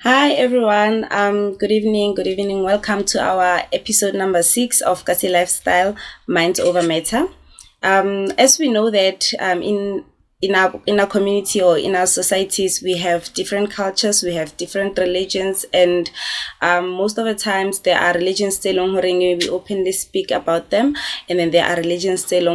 Hi everyone. Good evening. Good evening. Welcome to our episode number 6 of Kasi Lifestyle Minds Over Matter. As we know that in our community or in our societies, we have different cultures, we have different religions, and most of the times there are religions still we openly speak about them, and then there are religions still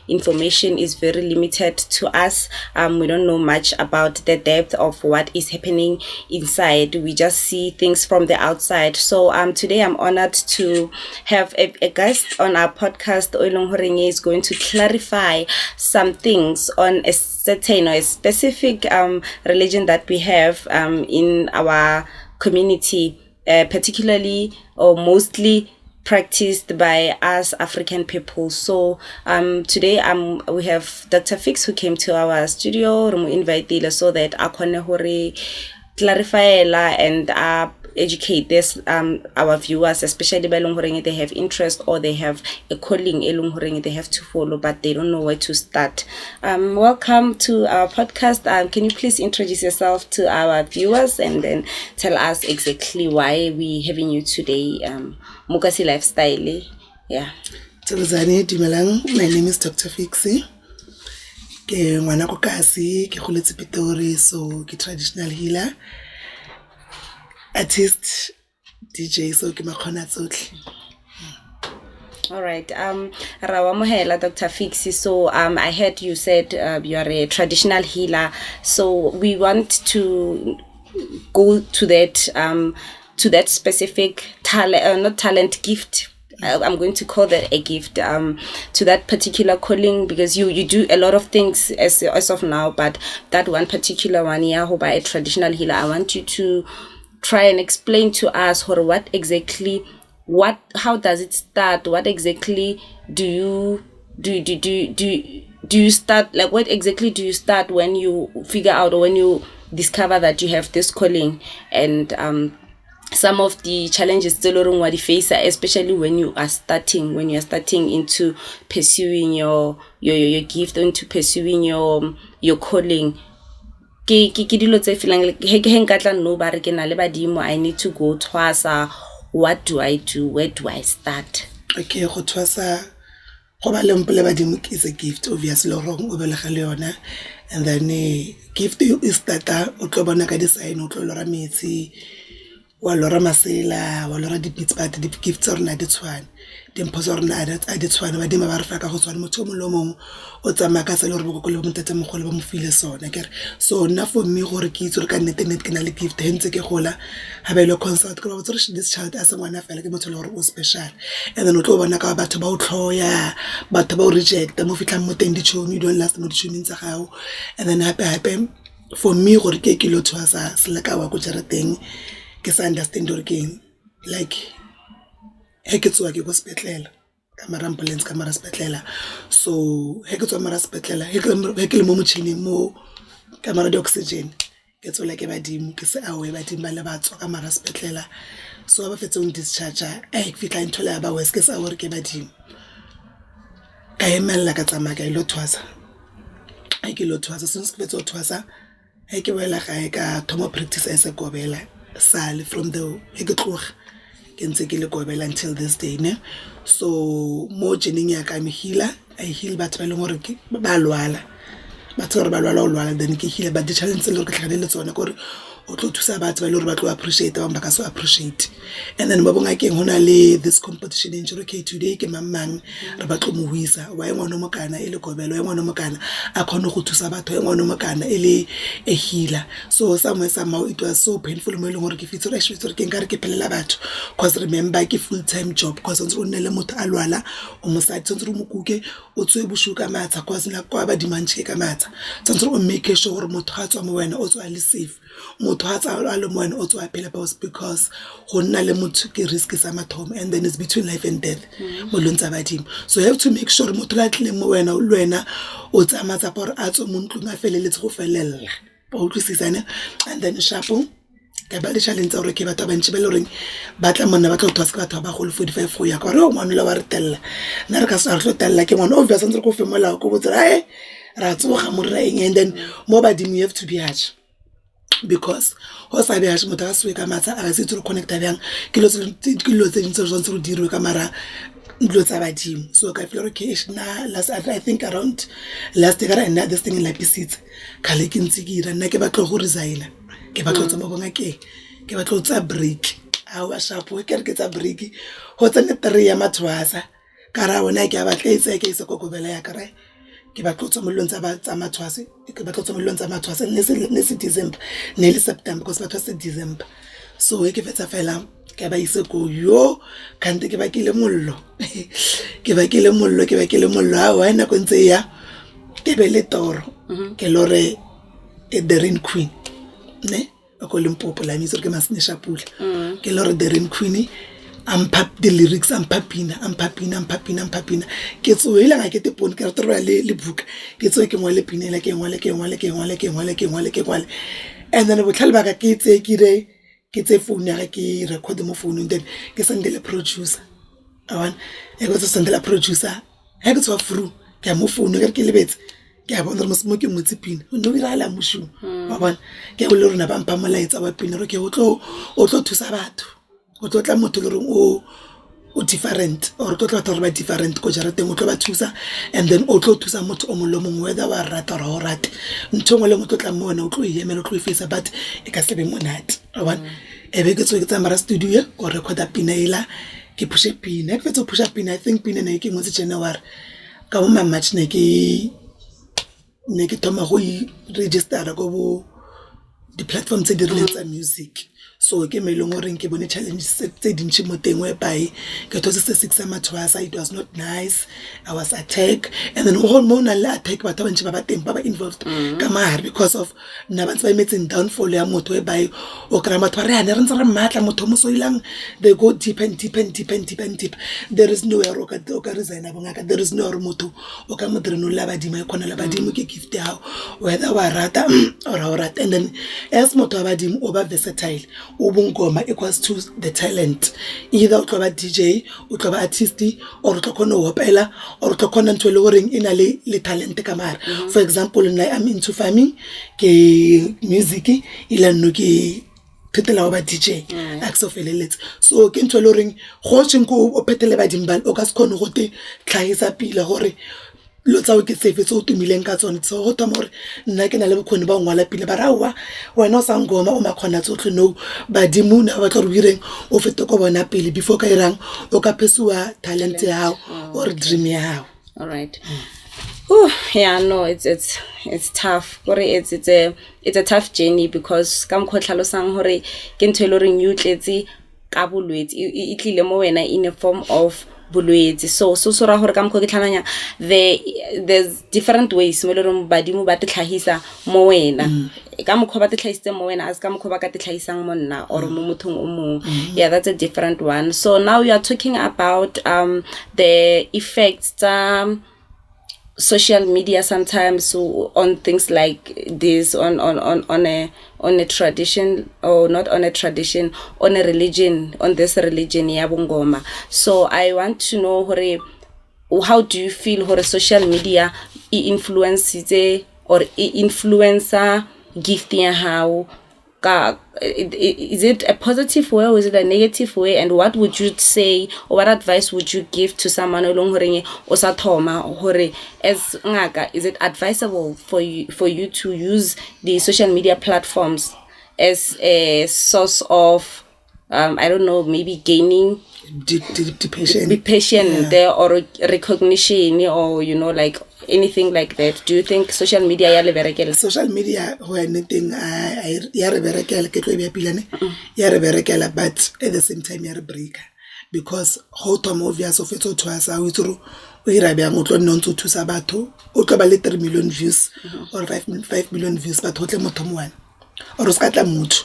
information is very limited to us. We don't know much about the depth of what is happening inside. We just see things from the outside. So today I'm honored to have a guest on our podcast. Oilong Horinge is going to clarify some things on a certain or a specific religion that we have in our community, particularly or mostly practiced by us African people. So today we have Dr. Fix who came to our studio. We invite so that I can clarify and educate this our viewers, especially by they have interest or they have a calling they have to follow, but they don't know where to start. Welcome to our podcast. Can you please introduce yourself to our viewers and then tell us exactly why we having you today? Mukasi Lifestyle. Yeah. Dumelang. My name is Dr. Fixie. Ke ngwana ko kasi ke goletse Pitori, so ke traditional healer, artist, DJ, so ke makgona tsotlhe. All right. Rawamohela, Dr. Fixie. So I heard you said you are a traditional healer. So we want to go to that specific gift. I'm going to call that a gift to that particular calling, because you do a lot of things as of now, but that one particular one, who by a traditional healer, I want you to try and explain to us how does it start? What exactly do you start? Like, what exactly do you start when you figure out or when you discover that you have this calling? And some of the challenges still what you face, especially when you are starting into pursuing your gift, into pursuing your calling. Ke dilo tse feeling like he nkatla no ba re ke na le badimo, I need to go twasa. What do I do? Where do I start? Okay, go twasa go ba le mpole badimo is a gift, obviously wrong o belega le yona, and then gift is starta o tlo bona ka di sign, o tlo lora metsi, wa lora masela, wa lora di bits, but di gifts are not the one. Dimposo rona a di tshwane ba dima ba re fa ka go tshwana motho mo lo mongwe o tsamaya ka sele re boko le motete mogolo ba mo file sona kere. So na for me gore ke itse re ka net ke na le gift hentse ke gola ha ba ile concert ke ba botse this child as ngwana fela ke motho le gore o special, and then o tlo bona ka batho ba o tlhoya, batho ba o reject mo fitla mo teng di chomi, don't last mo di chomi tsa gago, and then happy for me gore ke lo tshwasa seleka wa go jarateng ke sa understand gore ke like he ke tswa ke go spetlela kamara ambulance kamara spetlela. So he ke tswa mara spetlela he ke le mo motšhini mo kamara di oxygen ke tswela ke badimo ke se awe badimo ba le ba tswa kamara spetlela. So ba fetse on discharge ke fitla inthola ba wes ke sa gore ke badimo ka emela ka tsamaya ka ilo thwasa ke lo thwasa since ke fetse o thwasa ke wela ga ka thomo practice as a gobela sale from the ke tloga ke ntse ke le gobela until this day ne. So mo jening ya ka me healer, I heal batho ba le gore ke ba lwala, batho gore ba lwala o lwala, then ke healer, but the challenge le gore ke tlhagele le tsone gore o tlo thusa batho ba le gore ba tlo appreciate ba ka so appreciate. And then ba bonga ke hona le this competition in okay today ke mamang re ba tlo mo huisa wa engwana mo kana ile gobelo engwana mo kana a khone go thusa batho engwana mo kana ile a healer. So somehow it was so painful mo ile gore ke fitse re shwitse ke nkare ke phelela batho, cause remember ke full time job, cause o ntse o nne le motho a lwala o mo sa tsentse mo kuke o tswe bushuka matsa, cause la kwa ba dimantse ka matsa tsentse o make sure gore motho a tswa mo wena o tswa le safe, motho a tswa a le mo wena o tswa phela because go nna le motho ke risk sa mathomo, and then it's between life and death mo lontsa badimo. So you have to make sure motho la tle mo wena le wena o tsamatsa gore a tswe mo ntlong a feleletse go felela ba utlwisisane. And then shapo ka ba le challenge gore ke batho ba ntse ba le reng ba tla monna ba tla go tshwasa batho ba go le 45 go ya ka re o ngwana le wa re tella nna re ka se re tlo tella ke ngwana obvious ntse go femola go botsa ra tsoga mo rraeng, and then mo badimo you have to be harsh because ho sa be ha motho a se ka matsa a se tlo connecta bjang ke lo tse dintse jo ntse go dirwe ka mara ntlo tsa badimo. So ka feel okay na last I think around last year I had this thing in lapisitse khale ke ntse ke ira nna ke batlo go resigna ke batlo tsa mabonga ke batlo tsa break a wa shapo ke re ke tsa break ho tsene 3 ya mathwasa ka ra bona ke a batla itse ke se kokobela ya kare ke batlo tsa molong tsa mathwase ke batlo tsa molong tsa mathwase ne se December ne le September because batho se December. So ke fetsa fela ke ba ise ko yo kante ke ba ke le mollo a wa na go ntse ya ke be le toro ke lore the Rain Queen ne go le Limpopo la mitso ke Masnesha Pula ke lore the Rain Queen pap the lyrics papina ke tsoela ga ke te pone ke re tro le book ke tsoe ke ngwale pinela ke ngwale and then botlhale ba ka ke tse ke tse phone ya ke record mo phone then ke sendele producer awan e go sendela producer ha ke tswa through ke mo phone ke lebetse ke a bona mo smoke mo tsipina no ira la mushu wa bona ke go le rona ba mpa molaetsa wa pina re ke o tlo thusa batho o tlo tla motho le reng o different or tlo tla batho ba different ko jarateng o tlo ba thusa and then o tlo thusa motho o mollo mongwe whether wa rata or o rate ntho ngwe le motho tla mona o tlo yemela o tlo ifisa but e ka sebe monate wa bona e be ke tswe ke tsamara studio go recorda pina ila ke pushe pina ke fetsa pusha pina I think pina ne ke mo January ka mo March ne ke thoma go register go bo di platforms tse di rileng tsa music. So ke melong gore ke bone challenge tse dintsi mo teng we by ke those 6 amathwasa it was not nice. I was attacked and then go mo na la attack batho ba ntse ba teng ba involved ka mahar because of na ba tsba imetseng downfall ya motho we by o kra matho re ane re ntse re matla motho mo so ilang they go deep and deep. There is nowhere o ka resign abongaka there is no re motho o ka modreno la badimo e khona la badimo ke gift ya whether wa rata or o rata and then as motho wa badimo o ba versatile ubungoma equals to the talent either o tlo ba DJ o tlo ba artist or o tlo kona ho opela or o tlo kona ntwe le goreng ina le talent ka mara. For example I'm into farming ke music ila no ke phethela ba DJ akso feleletse so ke ntwe le goreng go tsheng o phethele ba dimbal o ka se khone go te tlhaisa pila gore lo tsa o ke tsefe tso tumileng ka tsone tso go tama gore nna ke na le bokgoni ba ngwala pile ba rawa wena o sa ngoma o makhona tsotlhe no ba dimuna ba tlo re direng o fete ko bona pele before ka irang o ka phesiwa talent ya hao or dream ya hao. All right. Oh yeah, no, it's tough. It's a tough journey because kam khotlhalosang hore ke ntwe le reng utletse ka bolwetse e tlile mo wena in a form of bolwetse so ra hore kam kho ke tlhananya there's different ways mo le reng badimo ba te tlhahisa mo wena ka mokho ba te tlhaisitse mo wena as ka mokho ba ka te tlhaisang mo nna or mo mothong o mong. Yeah, that's a different one. So now you are talking about the effects social media sometimes so on things like this on a tradition or not on a tradition on a religion on this religion ya bongoma. So I want to know how do you how social media influences or influencer gifting how is it a positive way or is it a negative way, and what would you say or what advice would you give to someone along o sa thoma hore as ngaka is it advisable for you to use the social media platforms as a source of I don't know, maybe gaining be patient there or recognition or like anything like that? Do you think social media ya leberekela? Social media ho anything ya re berekela ke tlo be pilane ya re berekela but at the same time ya re break because how to obvious of it to twasa o itro o ira bya motlo nno ntse thusa batho o tlo ba le 3 million views or 5 million views but hotle motho mo one or ska tla motho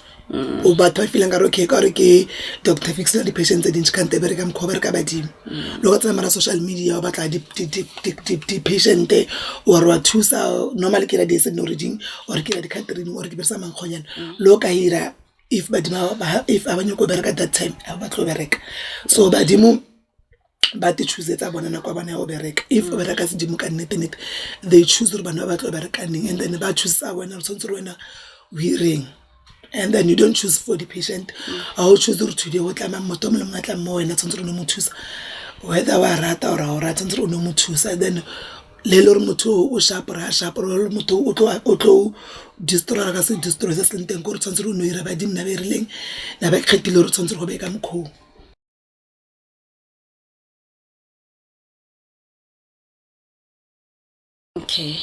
o batho feeling ka okay ka re ke Dr. Fix the patients e dintse kante bereka mkhober ka badimo lo ka tsama social media o batla di patient or wa thusa normally ke ra di se no reading or ke ra di Catherine or ke bersa mangkhonyana lo ka hira if badimo if abanyo go bereka that time ba tlo bereka so badimo ba te choose tsa bona na kwa bana go bereka if o bereka se dimo ka nnete they choose re bana ba tlo bereka ning and then ba choose a wena tsontse wena o hireng and then you don't choose for the patient. I choose today what I'm more and that's no choose whether wa rata or a rata no mo thusa, then le lo re motho o sharp le motho o tlo destroy ka se destroy se senteng go re tshwantse re no ira ba dinna be rileng na ba kgetile re tshwantse go be ka mkho. Okay.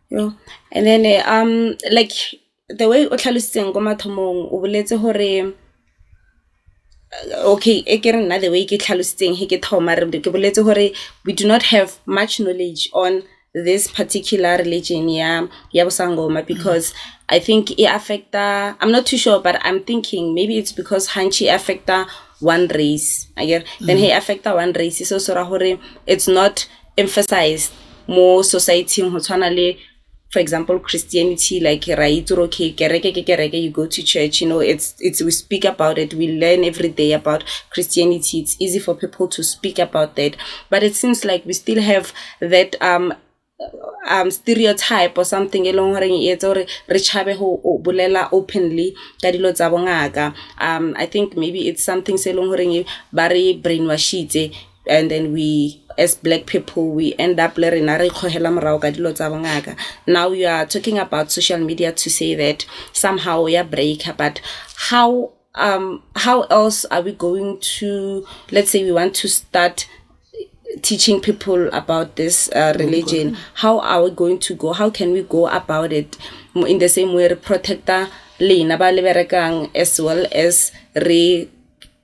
Yo. And then like the way o tlhalositseng go mathomong o boletse hore okay, e ke re nna the way ke tlhalositseng he ke thoma re ke boletse hore we do not have much knowledge on this particular religion ya bosangoma, because I think it affecta, I'm not too sure, but I'm thinking maybe it's because hanchi affecta one race. I get then he affecta one race, so sora hore it's not emphasized more society ho tshwana le, for example, Christianity, like right, okay, kereke, you go to church, you know, it's we speak about it, we learn every day about Christianity. It's easy for people to speak about that, but it seems like we still have that stereotype or something along re chabe ho bolela openly ka dilo tsa bongaka. I think maybe it's something se long hore ba re brainwashitse, and then we as black people we end up le rena re khogela morao ka dilo tsa bongaka. Now you are talking about social media to say that somehow we are break, but how else are we going to, let's say we want to start teaching people about this religion, how are we going to go, how can we go about it in the same way re protecta lena ba leberekang, as well as re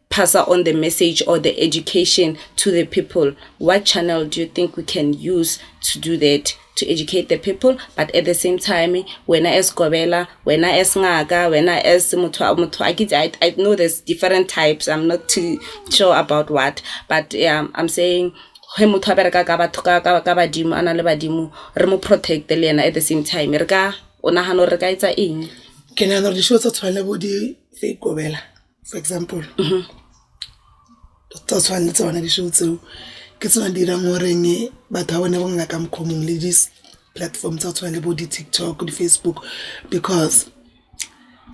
pass on the message or the education to the people? What channel do you think we can use to do that, to educate the people, but at the same time when I as Gobela, when I as Ngaga, when I as Mutu, I know there's different types, I'm not too sure about what, but I'm saying he motho a bereka ka batho ka badimo ana le badimo re mo protect le ena at the same time re ka o nagana re ka etsa eng? Ke nna re ditšhono tsa tshwana bo di fake Gobela, for example, tsa tshwana tsona ditšhono tseo ke tsona di dirang goreng batho ba bone bo ngaka mkhomong le dis platform tsa tshwana le bo di TikTok, di Facebook, because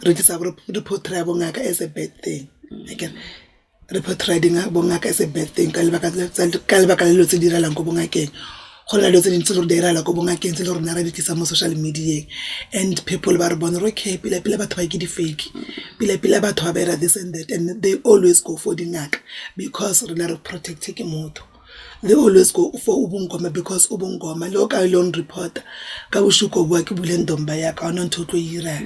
re tsa go re portray bo ngaka as a bad thing. Again, re portraying bongaka as a bad thing ka lebaka le lo tse diralang go bongakeng, go na le tse dintse re dirala go bongakeng tse le rona re di tlisa mo social media, and people ba re bona re okay pila batho ba ke di fake, pila batho ba bera this and that, and they always go for dingaka because re na re protect ke motho. They always go for ubungoma because ubungoma lo ka long report ka bushuko bua ke bule ndomba ya ka ona ntho tlo ira.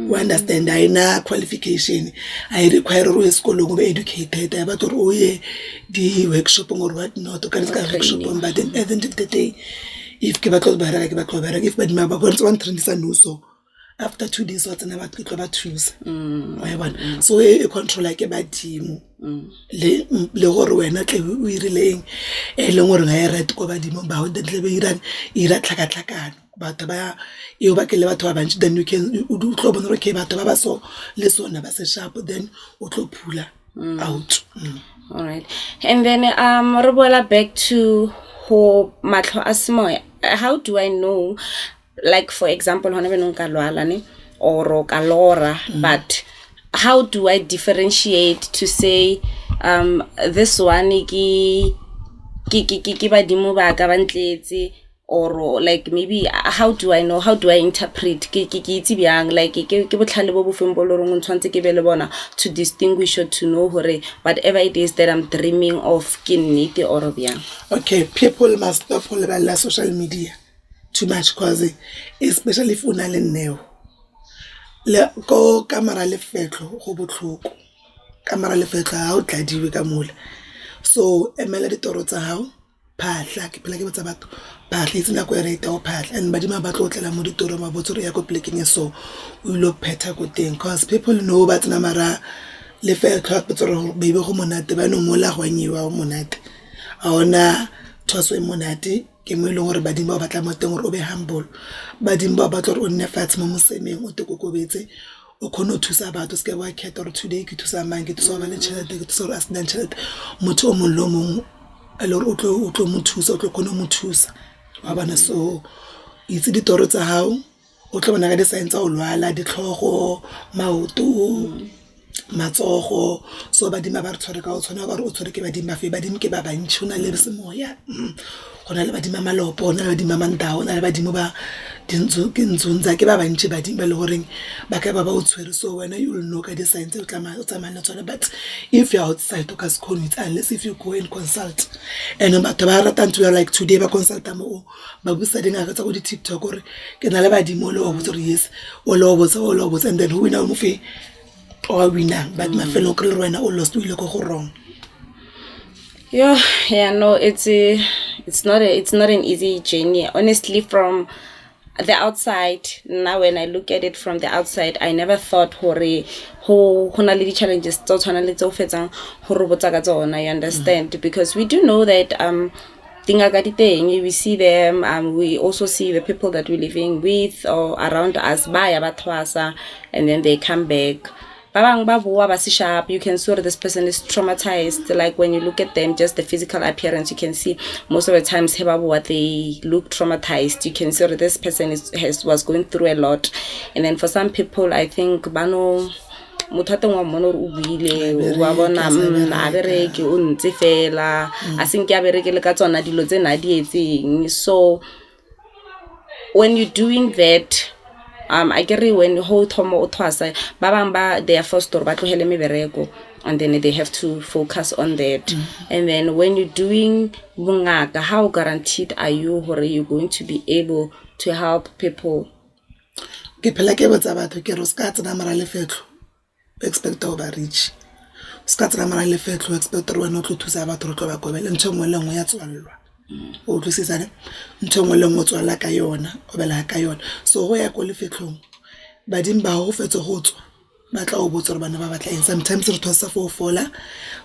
We understand I na qualification, I require ro eskolong go be educated, I batho ro ye di workshop or what not ka workshop, but then at the end of the day if ke batlo ba reka if ba dima ba go ntse ba ntrendisa nuso after 2 days what's na batho tlo ba thusa wa bona, so e control ke badimo le gore wena tle o irileng e le gore ga e right go badimo ba o tle be ira tlhakatlhakano batho ba eo ba ke le batho ba bantsi, then you can o tlo bona re ke batho ba ba so le sona ba se sharp, then o tlo phula out. All right, and then re boela back to ho matlo a semoya. How do I know, like for example hona benong ka lwala ne or ka lora, but how do I differentiate to say this one ke badimo ba ka bantletse, or like maybe how do I know, how do I interpret ke itse byang, like ke botlhale bo bofeng bo lorong ntshwantse ke be le bona to distinguish or to know hore whatever it is that I'm dreaming of ke nnete or byang? Okay, people must stop ho lebella social media too much, cause especially if una le neo le go camera le fetlo go botlhoko, camera le fetlo ha o tladiwe ka mola, so emela ditoro tsa hao phahla ke phela ke botsa batho phahla itse na go e reta o phahla, and badima ba tlo tlela mo ditoro ma botso re ya go plekeng so o lo phetha go teng, cause people know ba tsena mara le fetlo botso re be go monate ba no mola go nyiwa o monate a ona thoso e monate ke mo ile gore badimo ba batla mo teng gore o be humble, badimo ba batla gore o nne fatshe mo mosemeng o te kokobetse o khono thusa batho se ke wa khetha gore today ke thusa mang ke thusa ba le tšhelete ke thusa as dan tšhelete motho o mollo mong alors o tlo mo thusa o tlo khono mo thusa wa bana, so itse ditoro tsa hao o tlo bona ka di-sign tsa o lwala ditlhogo maoto matsogo so badimo ba re tshware ka o tshwana ka gore o tshware ke badimo fe badimo ke ba bantšhi o na le semoya go na le badimo a malopo o na le badimo a mantao o na le badimo ba dintshontsa ke ba bantšhi badimo ba le goreng ba ka ba o tshwere so wena you will know ka di-sign tse o tsamaya le tsone but if you're outside o ka se kgone it's unless if you go and consult and batho ba ratang to like today ba consulta mo ba busa dingaka tsa go di-TikTok gore ke na le badimo o le wa botse gore yes o le wa botse and then who wina o mo fe or winang but mafelo kry wena o lost o ile go wrong. Yeah, no, it's not an easy journey. Honestly, from the outside, now when I look at it from the outside, I never thought ho na le di challenges tso tshwana le tso fetsang ho re botsa ka tsona, you understand, because we do know that we see them, we also see the people that we're living with or around us, and then they come back. You can see that this person is traumatized. Like when you look at them, just the physical appearance, you can see most of the times they look traumatized. You can see that this person was going through a lot. And then for some people, I think motho wa mona o buile wa bona a bereke o ntse fela a seng ke a bereke le ka tsona dilo tse na di etseng. So when you're doing that, I get it when whole tomo otwasa babang they are forced to ba tlohele mebereko and then they have to focus on that. And then when you're doing bungaka, how guaranteed are you hore you're going to be able to help people? Ke phela ke botsa batho ke re ska tsena mara le fetlo expect to ba rich ska tsena mara le fetlo expect re wena o tlo thusa batho re tlo ba kobela ntho ngwe le ngwe ya tswalwa o tlisisana ntho ngwe le ngwe tswala ka yona o bela ka yona so go ya ko le fetlong badimo ba go fetse go tswa ba tla o botsa re bana ba batla eng sometimes re thosa for fola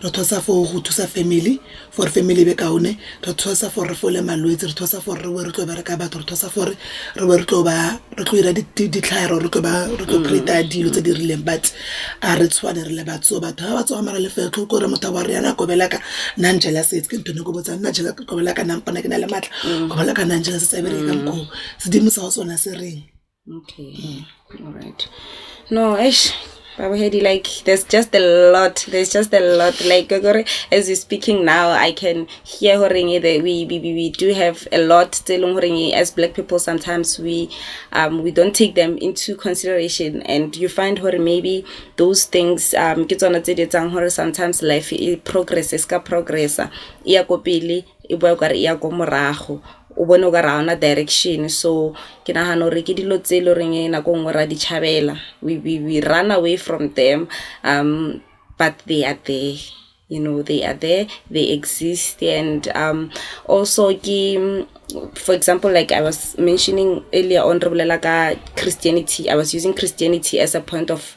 re thosa for go thusa family for family be kaone re thosa for re fole malwetse re thosa for re tlo ba re ka batho re thosa for re tlo ira ditlhaero re tlo create dilo tse di rileng but a re tshwane re le batso batho ba tswa mara le fetlo ko re motho wa re yana go belaka nanjela setse ke ntone go botsa nna jela go belaka nampana ke na le matla go belaka nanjela setse ba re ka go se dimo sa sona se reng. Okay. All right. No, like there's just a lot. Like as you're speaking now, I can hear that we do have a lot still as Black people. Sometimes we don't take them into consideration, and you find maybe those things sometimes life progress iya go pele e boa ka re iya go morago o bone ga raona direction. So ke nagana re ke dilo tse le reng na go ngora di chabela, we run away from them, but they are there, they are there, they exist. And also for example, like I was mentioning earlier on Christianity, I was using Christianity as a point of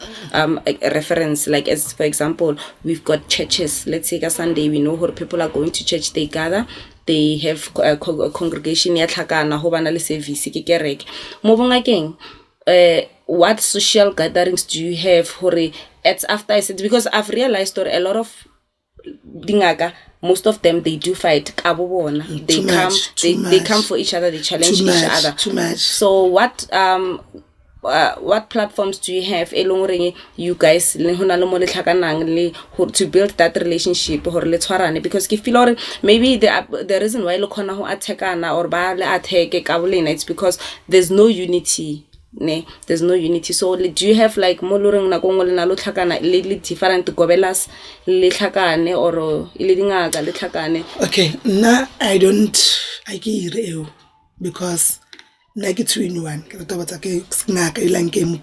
reference. Like as for example, we've got churches. Let's say Sunday, we know how people are going to church, they gather, they have a congregation ya tlhakana ho bana le service ke kereke mo bongakeng. What social gatherings do you have it's after I said, because I've realized that a lot of dingaka, most of them, they do fight they come for each other, they challenge each other too much. So what platforms do you have you guys to build that relationship because if feel maybe the reason why ho attack or ba le attack it's because there's no unity. There's no unity. So do you have like moloreng na go ngole na lo tlhakana le different gobelas le tlhakane or ile dingaga le tlhakane? Okay, I ke ire because na ke 2 in 1 ke re tobatsa ke snaka ilang ke no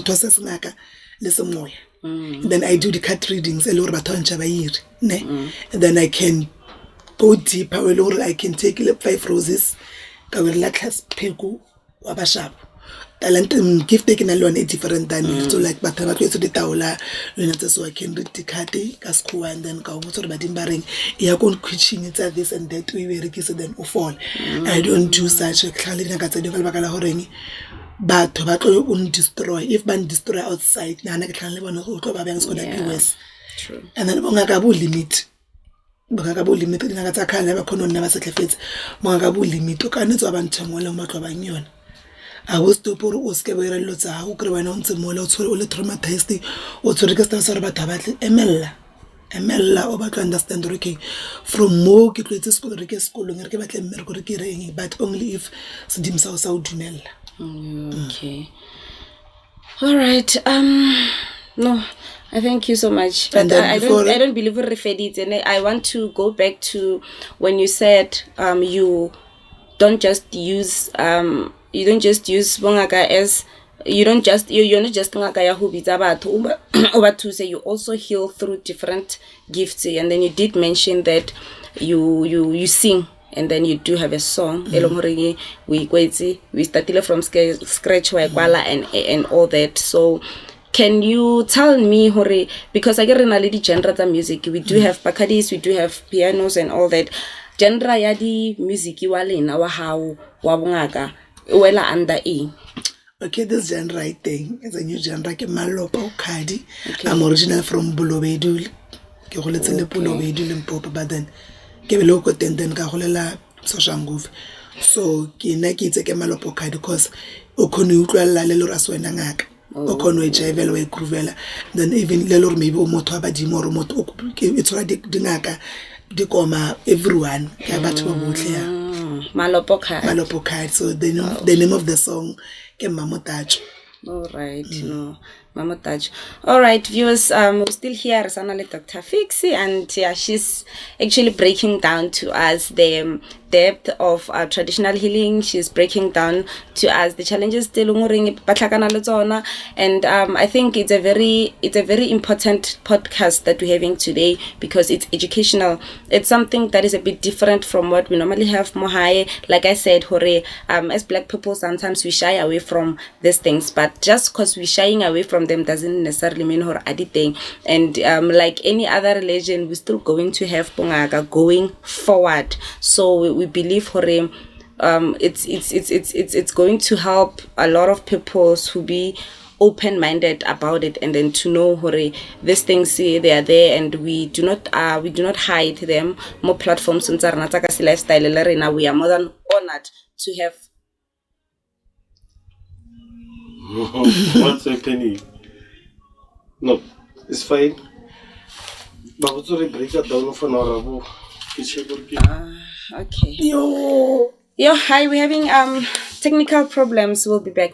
thosa snaka le semoya. Then I do the card readings le gore batho ntse ba ire and then I can go deeper where I can take 5 roses ka we la class pheko wa bashabo talent gift taken alone a different than so like but ba tlo di taola so I can read the card ka sekhuwa and then ka botsa ba dimbareng ya go kitchen it's this and that we were rekise then o fall. I don't do such a khale ka tse di ba la horeng batho ba tlo un destroy if ban destroy outside na ke tlhang le bona go tlo ba bang se gonna be worse. True. And then bongaka bo limit dinaka tsa khale ba khona nna ba setlefetse bongaka bo limit o ka netswa ba ntshangwe le matlo ba nyona a go stop gore o seke ba ira dilo tsa gago kry wena o ntse mo le o tshwere o le traumatized o tshwere ke seta sa re batho ba batle emelela o batla understand gore okay from mo ke tlwetse sekolo re ke sekolong re ke batle mmereko re ke reng but only if sedimo sa go sa o dumella. Okay. All right. No, I thank you so much. But I don't believe we referred it, and I want to go back to when you said you don't just use bongaka as you're not just ngaka ya ho bitsa batho over to say you also heal through different gifts, and then you did mention that you sing. And then you do have a song. We started from scratch and all that. So can you tell me, Hore, because I get in a little genre of music, we do have Bacardis, we do have pianos and all that. Genre ya di music walena wa hao wa bongaka wela under e. Okay, this genre I think is a new genre ke Malopa Okadi. I'm original from Bulobedul. Ke goletse le Bulobedul Limpopo, but then ke belo ko then ka golela Soshanguve. So ke nna ke itse ke Malopa Okadi because o khone utlwalla le lo raswena ngaka. O khone jive le groovela. Then even le lo maybe o motho ba dimo re motho it's already dingaka di koma everyone ka batho ba botle ya. Malopa Okadi. So the name of the song ke Mamotacho. All right, no, Mama Taj. All right, viewers, we're still here, Rasana with Dr. Fixie, and yeah, she's actually breaking down to us the depth of traditional healing. She's breaking down to us the challenges and I think it's a very important podcast that we're having today because it's educational. It's something that is a bit different from what we normally have Mohai. Like I said, Hore, as Black people sometimes we shy away from these things, but just because we're shying away from them doesn't necessarily mean Hore aditing. And like any other religion, we're still going to have Pongaga going forward. So we believe Hore it's going to help a lot of people to be open-minded about it, and then to know Hore these things they are there, and we do not hide them. More platforms in Kasi lifestyle, we are more than honored to have. What's happening? No, it's fine. But what's the break it down for now? Okay. Yo, hi, we're having technical problems. We'll be back.